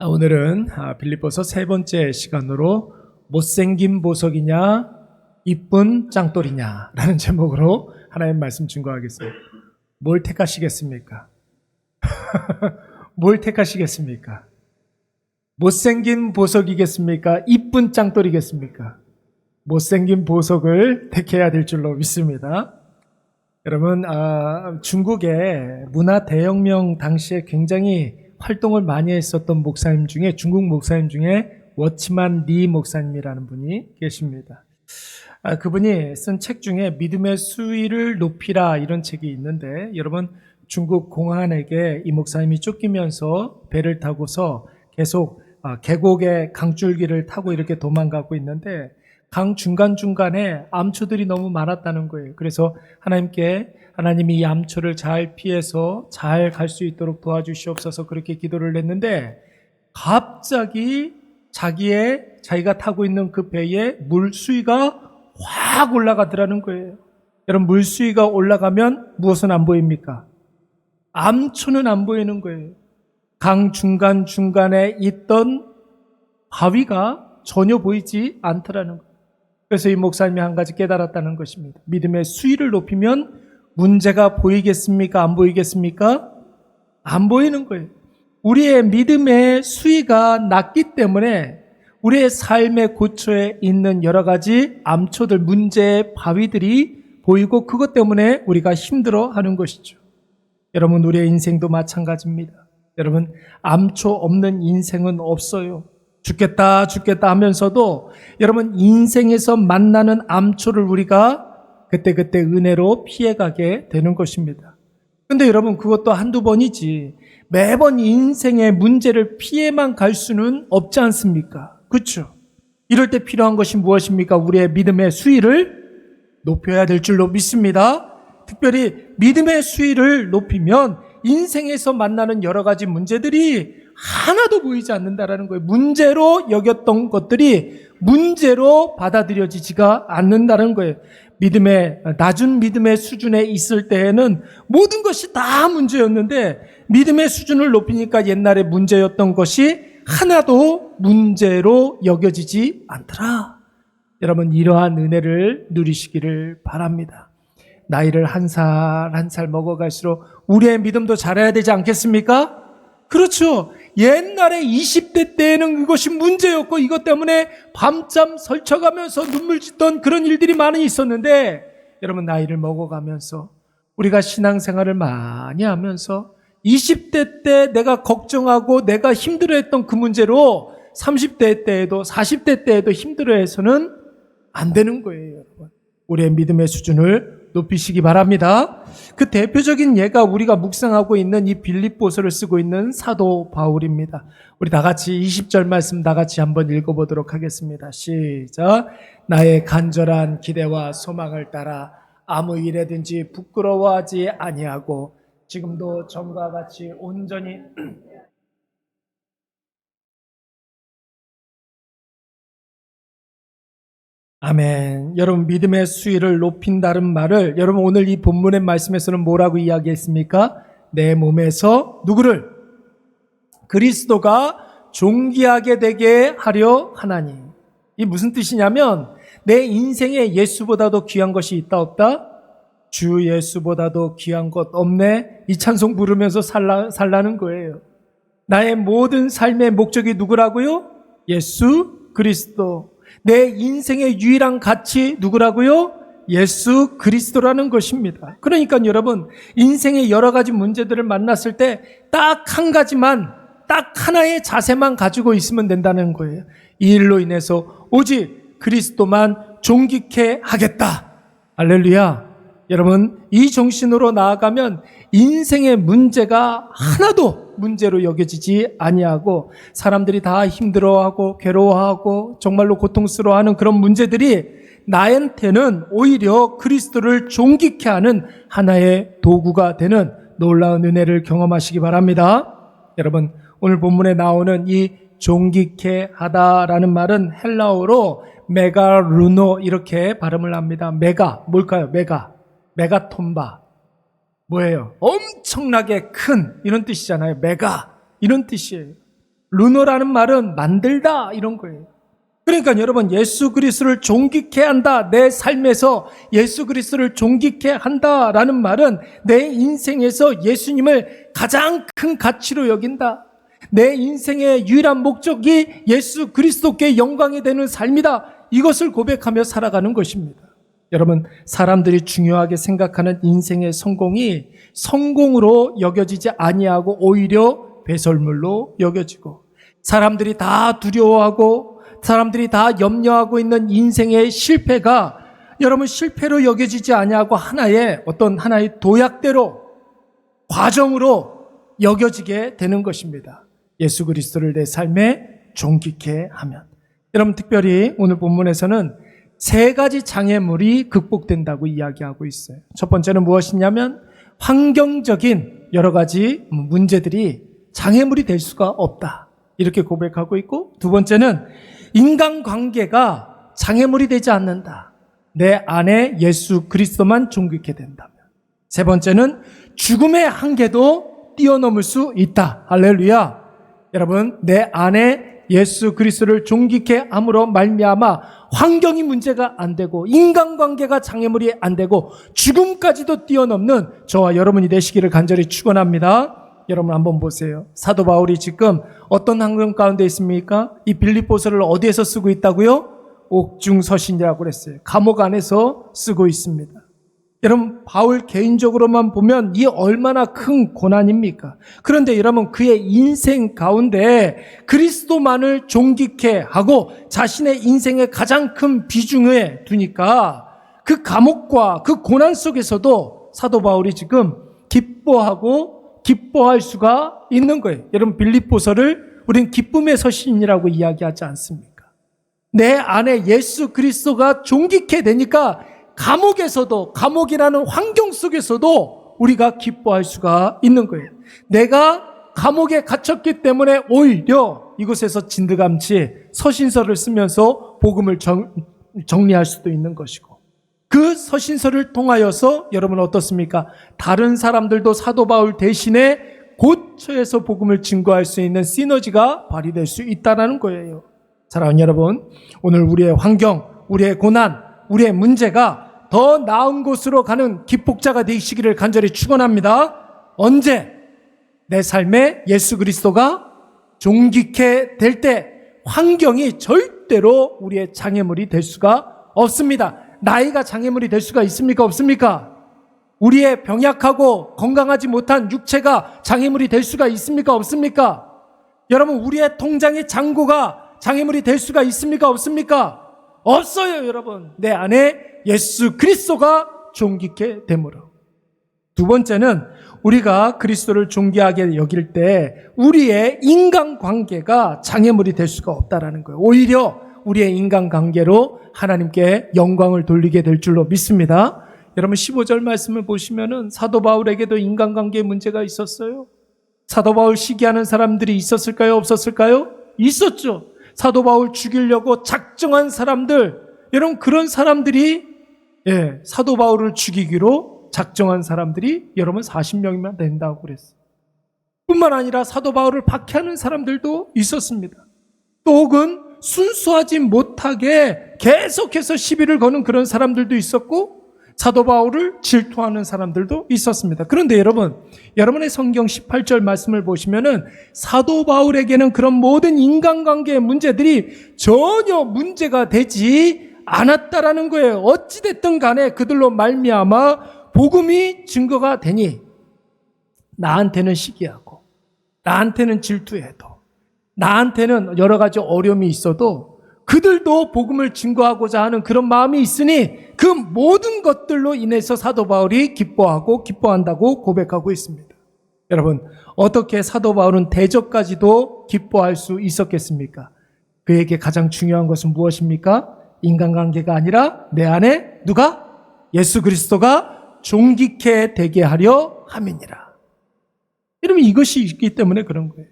오늘은 빌립보서 세 번째 시간으로 못생긴 보석이냐 이쁜 짱돌이냐 라는 제목으로 하나님 말씀 증거하겠습니다. 뭘 택하시겠습니까? 뭘 택하시겠습니까? 못생긴 보석이겠습니까? 이쁜 짱돌이겠습니까? 못생긴 보석을 택해야 될 줄로 믿습니다. 여러분, 중국의 문화 대혁명 당시에 굉장히 활동을 많이 했었던 목사님 중에, 중국 목사님 중에 워치만 리 목사님이라는 분이 계십니다. 그분이 쓴 책 중에 믿음의 수위를 높이라 이런 책이 있는데, 여러분, 중국 공안에게 이 목사님이 쫓기면서 배를 타고서 계속 계곡의 강줄기를 타고 이렇게 도망가고 있는데, 강 중간중간에 암초들이 너무 많았다는 거예요. 그래서 하나님이 이 암초를 잘 피해서 잘 갈 수 있도록 도와주시옵소서 그렇게 기도를 했는데, 갑자기 자기가 타고 있는 그 배에 물 수위가 확 올라가더라는 거예요. 여러분, 물 수위가 올라가면 무엇은 안 보입니까? 암초는 안 보이는 거예요. 강 중간중간에 있던 바위가 전혀 보이지 않더라는 거예요. 그래서 이 목사님이 한 가지 깨달았다는 것입니다. 믿음의 수위를 높이면 문제가 보이겠습니까? 안 보이겠습니까? 안 보이는 거예요. 우리의 믿음의 수위가 낮기 때문에 우리의 삶의 고초에 있는 여러 가지 암초들, 문제의 바위들이 보이고 그것 때문에 우리가 힘들어하는 것이죠. 여러분, 우리의 인생도 마찬가지입니다. 여러분, 암초 없는 인생은 없어요. 죽겠다 하면서도 여러분, 인생에서 만나는 암초를 우리가 그때 은혜로 피해가게 되는 것입니다. 근데 여러분, 그것도 한두 번이지 매번 인생의 문제를 피해만 갈 수는 없지 않습니까? 그렇죠? 이럴 때 필요한 것이 무엇입니까? 우리의 믿음의 수위를 높여야 될 줄로 믿습니다. 특별히 믿음의 수위를 높이면 인생에서 만나는 여러 가지 문제들이 하나도 보이지 않는다라는 거예요. 문제로 여겼던 것들이 문제로 받아들여지지가 않는다는 거예요. 낮은 믿음의 수준에 있을 때에는 모든 것이 다 문제였는데, 믿음의 수준을 높이니까 옛날에 문제였던 것이 하나도 문제로 여겨지지 않더라. 여러분, 이러한 은혜를 누리시기를 바랍니다. 나이를 한 살 한 살 먹어갈수록 우리의 믿음도 자라야 되지 않겠습니까? 그렇죠. 옛날에 20대 때에는 그것이 문제였고 이것 때문에 밤잠 설쳐가면서 눈물 짓던 그런 일들이 많이 있었는데, 여러분, 나이를 먹어가면서 우리가 신앙생활을 많이 하면서 20대 때 내가 걱정하고 내가 힘들어했던 그 문제로 30대 때에도 40대 때에도 힘들어해서는 안 되는 거예요. 여러분, 우리의 믿음의 수준을 높이시기 바랍니다. 그 대표적인 예가 우리가 묵상하고 있는 이 빌립보서를 쓰고 있는 사도 바울입니다. 우리 다 같이 20절 말씀 다 같이 한번 읽어보도록 하겠습니다. 시작. 나의 간절한 기대와 소망을 따라 아무 일에든지 부끄러워하지 아니하고 지금도 전과 같이 온전히 아멘. 여러분, 믿음의 수위를 높인다는 말을 여러분 오늘 이 본문의 말씀에서는 뭐라고 이야기했습니까? 내 몸에서 누구를? 그리스도가 존귀하게 되게 하려 하나니. 이 무슨 뜻이냐면 내 인생에 예수보다도 귀한 것이 있다 없다? 주 예수보다도 귀한 것 없네. 이 찬송 부르면서 살라는 거예요. 나의 모든 삶의 목적이 누구라고요? 예수 그리스도. 내 인생의 유일한 가치 누구라고요? 예수 그리스도라는 것입니다. 그러니까 여러분, 인생의 여러 가지 문제들을 만났을 때 딱 한 가지만, 딱 하나의 자세만 가지고 있으면 된다는 거예요. 이 일로 인해서 오직 그리스도만 존귀케 하겠다. 할렐루야. 여러분, 이 정신으로 나아가면 인생의 문제가 하나도 문제로 여겨지지 아니하고, 사람들이 다 힘들어하고 괴로워하고 정말로 고통스러워하는 그런 문제들이 나한테는 오히려 그리스도를 존귀케 하는 하나의 도구가 되는 놀라운 은혜를 경험하시기 바랍니다. 여러분, 오늘 본문에 나오는 이 존귀케 하다라는 말은 헬라어로 메가루노 이렇게 발음을 합니다. 메가, 뭘까요? 메가톤바. 뭐예요? 엄청나게 큰 이런 뜻이잖아요. 메가 이런 뜻이에요. 루너라는 말은 만들다 이런 거예요. 그러니까 여러분, 예수 그리스도를 존귀케 한다, 내 삶에서 예수 그리스도를 존귀케 한다라는 말은 내 인생에서 예수님을 가장 큰 가치로 여긴다. 내 인생의 유일한 목적이 예수 그리스도께 영광이 되는 삶이다. 이것을 고백하며 살아가는 것입니다. 여러분, 사람들이 중요하게 생각하는 인생의 성공이 성공으로 여겨지지 아니하고 오히려 배설물로 여겨지고, 사람들이 다 두려워하고 사람들이 다 염려하고 있는 인생의 실패가 여러분 실패로 여겨지지 아니하고 하나의 도약대로, 과정으로 여겨지게 되는 것입니다. 예수 그리스도를 내 삶에 존귀케 하면. 여러분, 특별히 오늘 본문에서는 3가지 장애물이 극복된다고 이야기하고 있어요. 첫 번째는 무엇이냐면 환경적인 여러 가지 문제들이 장애물이 될 수가 없다, 이렇게 고백하고 있고, 두 번째는 인간관계가 장애물이 되지 않는다. 내 안에 예수 그리스도만 존귀케 된다면. 세 번째는 죽음의 한계도 뛰어넘을 수 있다. 할렐루야. 여러분, 내 안에 예수 그리스도를 존귀케 함으로 말미암아 환경이 문제가 안 되고 인간관계가 장애물이 안 되고 죽음까지도 뛰어넘는 저와 여러분이 되시기를 간절히 축원합니다. 여러분 한번 보세요. 사도 바울이 지금 어떤 환경 가운데 있습니까? 이 빌립보서를 어디에서 쓰고 있다고요? 옥중서신이라고 그랬어요. 감옥 안에서 쓰고 있습니다. 여러분, 바울 개인적으로만 보면 이 얼마나 큰 고난입니까? 그런데 여러분, 그의 인생 가운데 그리스도만을 존귀케 하고 자신의 인생의 가장 큰 비중을 두니까 그 감옥과 그 고난 속에서도 사도 바울이 지금 기뻐할 수가 있는 거예요. 여러분, 빌립보서를 우린 기쁨의 서신이라고 이야기하지 않습니까? 내 안에 예수 그리스도가 존귀케 되니까 감옥에서도, 감옥이라는 환경 속에서도 우리가 기뻐할 수가 있는 거예요. 내가 감옥에 갇혔기 때문에 오히려 이곳에서 진드감치 서신서를 쓰면서 복음을 정리할 수도 있는 것이고, 그 서신서를 통하여서 여러분 어떻습니까? 다른 사람들도 사도 바울 대신에 고처에서 복음을 증거할 수 있는 시너지가 발휘될 수 있다는 거예요. 사랑하는 여러분, 오늘 우리의 환경, 우리의 고난, 우리의 문제가 더 나은 곳으로 가는 기폭자가 되시기를 간절히 축원합니다. 언제? 내 삶에 예수 그리스도가 존귀케 될 때 환경이 절대로 우리의 장애물이 될 수가 없습니다. 나이가 장애물이 될 수가 있습니까? 없습니까? 우리의 병약하고 건강하지 못한 육체가 장애물이 될 수가 있습니까? 없습니까? 여러분, 우리의 통장의 잔고가 장애물이 될 수가 있습니까? 없습니까? 없어요, 여러분. 내 안에 예수 그리스도가 존귀케 되므로. 두 번째는 우리가 그리스도를 존귀하게 여길 때 우리의 인간관계가 장애물이 될 수가 없다라는 거예요. 오히려 우리의 인간관계로 하나님께 영광을 돌리게 될 줄로 믿습니다. 여러분, 15절 말씀을 보시면은 사도 바울에게도 인간관계에 문제가 있었어요. 사도 바울 시기하는 사람들이 있었을까요? 없었을까요? 있었죠. 사도 바울 죽이려고 작정한 사람들, 여러분, 그런 사람들이 사도 바울을 죽이기로 작정한 사람들이 여러분 40명이면 된다고 그랬어요. 뿐만 아니라 사도 바울을 박해하는 사람들도 있었습니다. 또 혹은 순수하지 못하게 계속해서 시비를 거는 그런 사람들도 있었고, 사도 바울을 질투하는 사람들도 있었습니다. 그런데 여러분의 성경 18절 말씀을 보시면은 사도 바울에게는 그런 모든 인간관계의 문제들이 전혀 문제가 되지 않았다라는 거예요. 어찌됐든 간에 그들로 말미암아 복음이 증거가 되니 나한테는 시기하고, 나한테는 질투해도, 나한테는 여러 가지 어려움이 있어도 그들도 복음을 증거하고자 하는 그런 마음이 있으니 그 모든 것들로 인해서 사도 바울이 기뻐한다고 고백하고 있습니다. 여러분, 어떻게 사도 바울은 대적까지도 기뻐할 수 있었겠습니까? 그에게 가장 중요한 것은 무엇입니까? 인간관계가 아니라 내 안에 누가? 예수 그리스도가 존귀케 되게 하려 함이니라. 여러분, 이것이 있기 때문에 그런 거예요.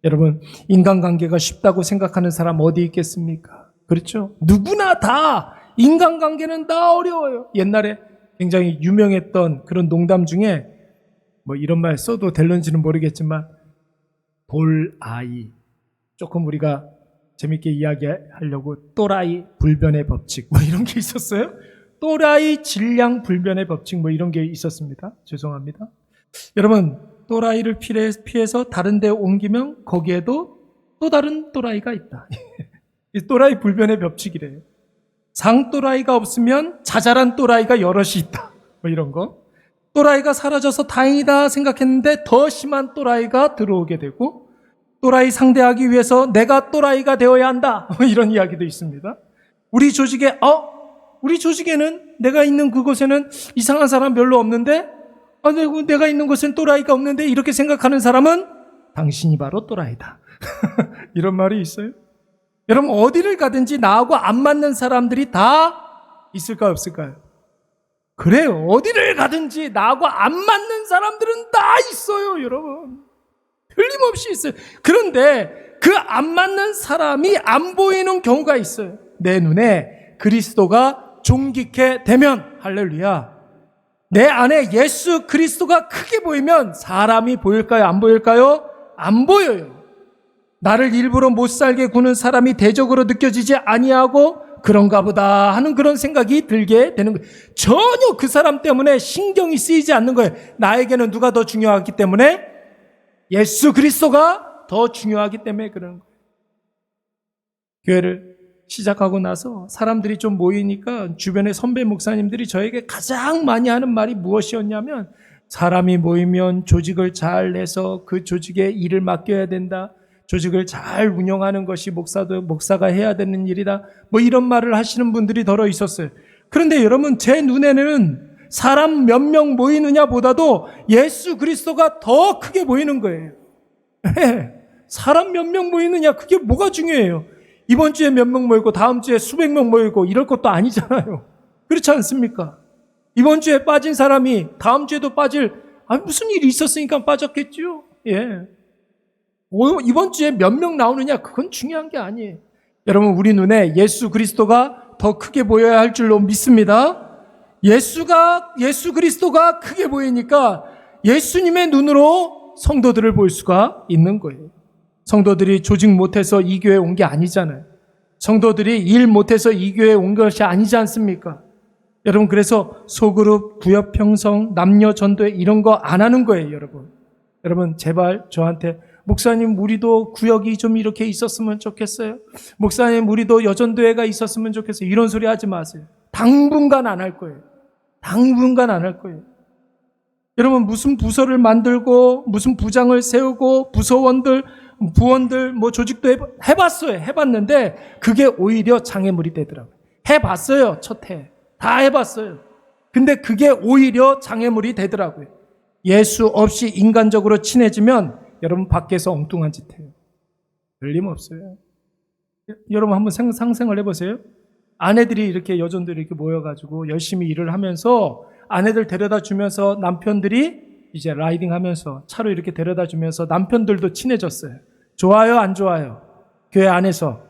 여러분, 인간관계가 쉽다고 생각하는 사람 어디 있겠습니까? 그렇죠? 누구나 다 인간관계는 다 어려워요. 옛날에 굉장히 유명했던 그런 농담 중에 뭐 이런 말 써도 될런지는 모르겠지만 돌아이, 조금 우리가 재밌게 이야기하려고 또라이 불변의 법칙 뭐 이런 게 있었어요. 또라이 질량 불변의 법칙 뭐 이런 게 있었습니다. 죄송합니다. 여러분, 또라이를 피해서 다른 데 옮기면 거기에도 또 다른 또라이가 있다. 이 또라이 불변의 법칙이래요. 상또라이가 없으면 자잘한 또라이가 여럿이 있다. 뭐 이런 거. 또라이가 사라져서 다행이다 생각했는데 더 심한 또라이가 들어오게 되고, 또라이 상대하기 위해서 내가 또라이가 되어야 한다. 뭐 이런 이야기도 있습니다. 우리 조직에는 내가 있는 그곳에는 이상한 사람 별로 없는데, 내가 있는 곳엔 또라이가 없는데 이렇게 생각하는 사람은 당신이 바로 또라이다. 이런 말이 있어요. 여러분, 어디를 가든지 나하고 안 맞는 사람들이 다 있을까요, 없을까요? 그래요. 어디를 가든지 나하고 안 맞는 사람들은 다 있어요, 여러분. 틀림없이 있어요. 그런데 그 안 맞는 사람이 안 보이는 경우가 있어요. 내 눈에 그리스도가 존귀케 되면, 할렐루야, 내 안에 예수 그리스도가 크게 보이면 사람이 보일까요, 안 보일까요? 안 보여요. 나를 일부러 못 살게 구는 사람이 대적으로 느껴지지 아니하고 그런가 보다 하는 그런 생각이 들게 되는 거예요. 전혀 그 사람 때문에 신경이 쓰이지 않는 거예요. 나에게는 누가 더 중요하기 때문에? 예수 그리스도가 더 중요하기 때문에 그런 거예요. 교회를 시작하고 나서 사람들이 좀 모이니까 주변의 선배 목사님들이 저에게 가장 많이 하는 말이 무엇이었냐면, 사람이 모이면 조직을 잘 내서 그 조직에 일을 맡겨야 된다. 조직을 잘 운영하는 것이 목사가 해야 되는 일이다. 뭐 이런 말을 하시는 분들이 더러 있었어요. 그런데 여러분, 제 눈에는 사람 몇 명 모이느냐 보다도 예수 그리스도가 더 크게 보이는 거예요. 사람 몇 명 모이느냐, 그게 뭐가 중요해요? 이번 주에 몇 명 모이고 다음 주에 수백 명 모이고 이럴 것도 아니잖아요. 그렇지 않습니까? 이번 주에 빠진 사람이 다음 주에도 무슨 일이 있었으니까 빠졌겠죠. 예. 이번 주에 몇 명 나오느냐, 그건 중요한 게 아니에요. 여러분, 우리 눈에 예수 그리스도가 더 크게 보여야 할 줄로 믿습니다. 예수 그리스도가 크게 보이니까 예수님의 눈으로 성도들을 볼 수가 있는 거예요. 성도들이 조직 못해서 이 교회에 온 게 아니잖아요. 성도들이 일 못해서 이 교회에 온 것이 아니지 않습니까? 여러분, 그래서 소그룹, 구역 형성, 남녀 전도회 이런 거 안 하는 거예요, 여러분. 여러분, 제발 저한테, 목사님, 우리도 구역이 좀 이렇게 있었으면 좋겠어요. 목사님, 우리도 여전도회가 있었으면 좋겠어요. 이런 소리 하지 마세요. 당분간 안 할 거예요. 당분간 안 할 거예요. 여러분, 무슨 부서를 만들고 무슨 부장을 세우고 부원들 뭐 조직도 해봤어요. 해봤는데 그게 오히려 장애물이 되더라고요. 해봤어요. 첫 해. 다 해봤어요. 근데 그게 오히려 장애물이 되더라고요. 예수 없이 인간적으로 친해지면 여러분 밖에서 엉뚱한 짓 해요. 틀림없어요. 여러분 한번 상상을 해보세요. 아내들이 이렇게, 여전들이 이렇게 모여가지고 열심히 일을 하면서 아내들 데려다 주면서 남편들이 이제 라이딩 하면서 차로 이렇게 데려다 주면서 남편들도 친해졌어요. 좋아요, 안 좋아요? 교회 안에서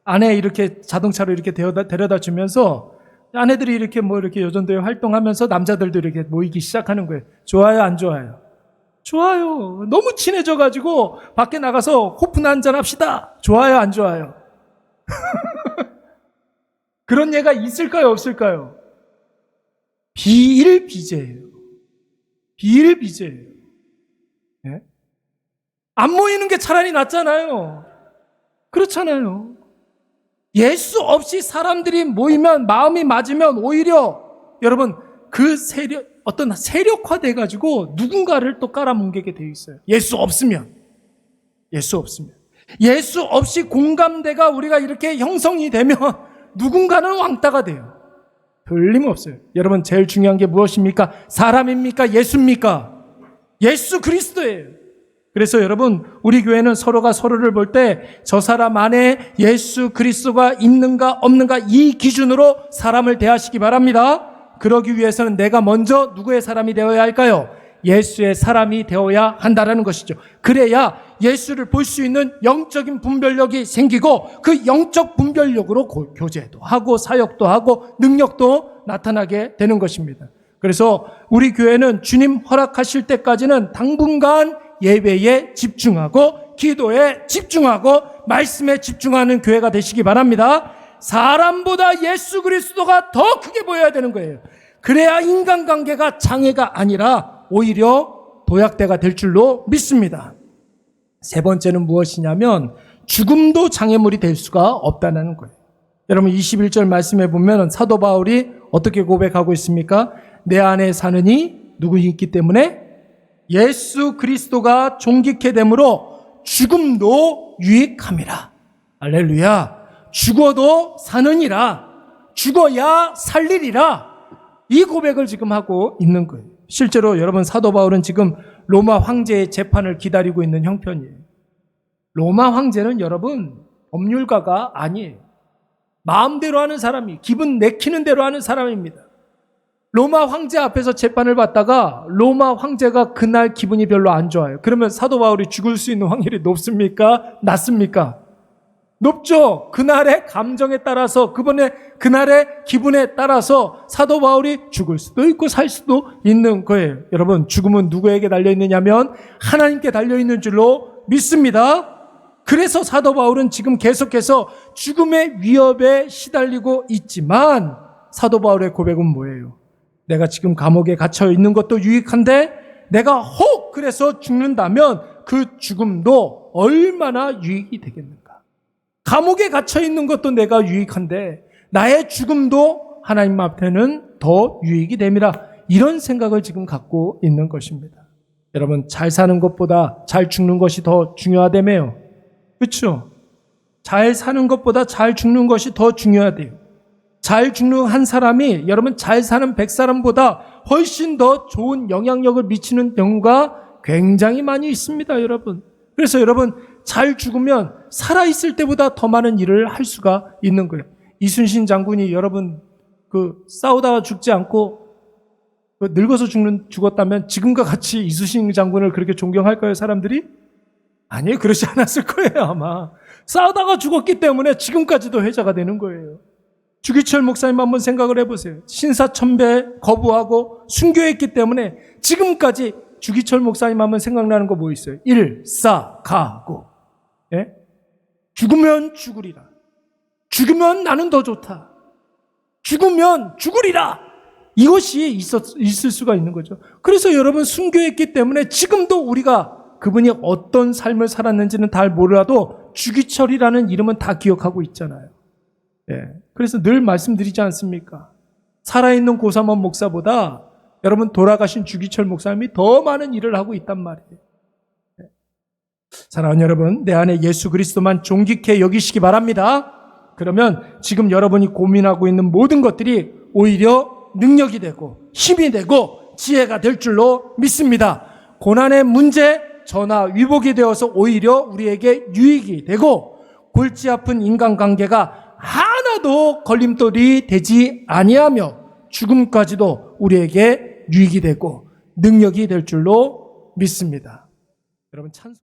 아내 이렇게 자동차로 이렇게 데려다 주면서 아내들이 이렇게 이렇게 여전도에 활동하면서 남자들도 이렇게 모이기 시작하는 거예요. 좋아요, 안 좋아요? 좋아요. 너무 친해져가지고 밖에 나가서 호프나 한잔 합시다. 좋아요, 안 좋아요? 그런 예가 있을까요, 없을까요? 비일비재예요. 비일비재예요. 네? 안 모이는 게 차라리 낫잖아요. 그렇잖아요. 예수 없이 사람들이 모이면, 마음이 맞으면 오히려 여러분 그 어떤 세력화돼 가지고 누군가를 또 깔아뭉개게 돼 있어요. 예수 없으면. 예수 없이 공감대가 우리가 이렇게 형성이 되면 누군가는 왕따가 돼요. 틀림없어요. 여러분, 제일 중요한 게 무엇입니까? 사람입니까? 예수입니까? 예수 그리스도예요. 그래서 여러분, 우리 교회는 서로가 서로를 볼 때 저 사람 안에 예수 그리스도가 있는가 없는가, 이 기준으로 사람을 대하시기 바랍니다. 그러기 위해서는 내가 먼저 누구의 사람이 되어야 할까요? 예수의 사람이 되어야 한다라는 것이죠. 그래야 예수를 볼 수 있는 영적인 분별력이 생기고 그 영적 분별력으로 교제도 하고 사역도 하고 능력도 나타나게 되는 것입니다. 그래서 우리 교회는 주님 허락하실 때까지는 당분간 예배에 집중하고 기도에 집중하고 말씀에 집중하는 교회가 되시기 바랍니다. 사람보다 예수 그리스도가 더 크게 보여야 되는 거예요. 그래야 인간관계가 장애가 아니라 오히려 도약대가 될 줄로 믿습니다. 세 번째는 무엇이냐면 죽음도 장애물이 될 수가 없다는 거예요. 여러분 21절 말씀에 보면 사도 바울이 어떻게 고백하고 있습니까? 내 안에 사는 이 누구 있기 때문에 예수 그리스도가 존귀케 되므로 죽음도 유익함이라. 할렐루야. 죽어도 사느니라. 죽어야 살리리라. 이 고백을 지금 하고 있는 거예요. 실제로 여러분 사도 바울은 지금 로마 황제의 재판을 기다리고 있는 형편이에요. 로마 황제는 여러분 법률가가 아니에요. 마음대로 하는 사람이, 기분 내키는 대로 하는 사람입니다. 로마 황제 앞에서 재판을 받다가 로마 황제가 그날 기분이 별로 안 좋아요. 그러면 사도 바울이 죽을 수 있는 확률이 높습니까? 낮습니까? 높죠. 그날의 감정에 따라서, 그날의 기분에 따라서 사도 바울이 죽을 수도 있고 살 수도 있는 거예요. 여러분, 죽음은 누구에게 달려있느냐면 하나님께 달려있는 줄로 믿습니다. 그래서 사도 바울은 지금 계속해서 죽음의 위협에 시달리고 있지만 사도 바울의 고백은 뭐예요? 내가 지금 감옥에 갇혀 있는 것도 유익한데 내가 혹 그래서 죽는다면 그 죽음도 얼마나 유익이 되겠는가? 감옥에 갇혀 있는 것도 내가 유익한데 나의 죽음도 하나님 앞에는 더 유익이 됨이라. 이런 생각을 지금 갖고 있는 것입니다. 여러분, 잘 사는 것보다 잘 죽는 것이 더 중요하다며요. 그렇죠? 잘 사는 것보다 잘 죽는 것이 더 중요하대요. 잘 죽는 한 사람이 여러분 잘 사는 100사람보다 훨씬 더 좋은 영향력을 미치는 경우가 굉장히 많이 있습니다, 여러분. 그래서 여러분 잘 죽으면 살아있을 때보다 더 많은 일을 할 수가 있는 거예요. 이순신 장군이 여러분 싸우다가 죽지 않고 늙어서 죽었다면 지금과 같이 이순신 장군을 그렇게 존경할까요, 사람들이? 아니에요. 그러지 않았을 거예요, 아마. 싸우다가 죽었기 때문에 지금까지도 회자가 되는 거예요. 주기철 목사님 한번 생각을 해보세요. 신사참배 거부하고 순교했기 때문에 지금까지 주기철 목사님 하면 생각나는 거 뭐 있어요? 일사가고. 예? 죽으면 죽으리라. 죽으면 나는 더 좋다. 죽으면 죽으리라. 이것이 있을 수가 있는 거죠. 그래서 여러분 순교했기 때문에 지금도 우리가 그분이 어떤 삶을 살았는지는 잘 몰라도 주기철이라는 이름은 다 기억하고 있잖아요. 예. 그래서 늘 말씀드리지 않습니까? 살아있는 고삼원 목사보다 여러분 돌아가신 주기철 목사님이 더 많은 일을 하고 있단 말이에요. 예. 사랑하는 여러분, 내 안에 예수 그리스도만 존귀케 여기시기 바랍니다. 그러면 지금 여러분이 고민하고 있는 모든 것들이 오히려 능력이 되고 힘이 되고 지혜가 될 줄로 믿습니다. 고난의 문제, 전화 위복이 되어서 오히려 우리에게 유익이 되고 골치 아픈 인간관계가 하나도 걸림돌이 되지 아니하며 죽음까지도 우리에게 유익이 되고 능력이 될 줄로 믿습니다. 여러분 찬송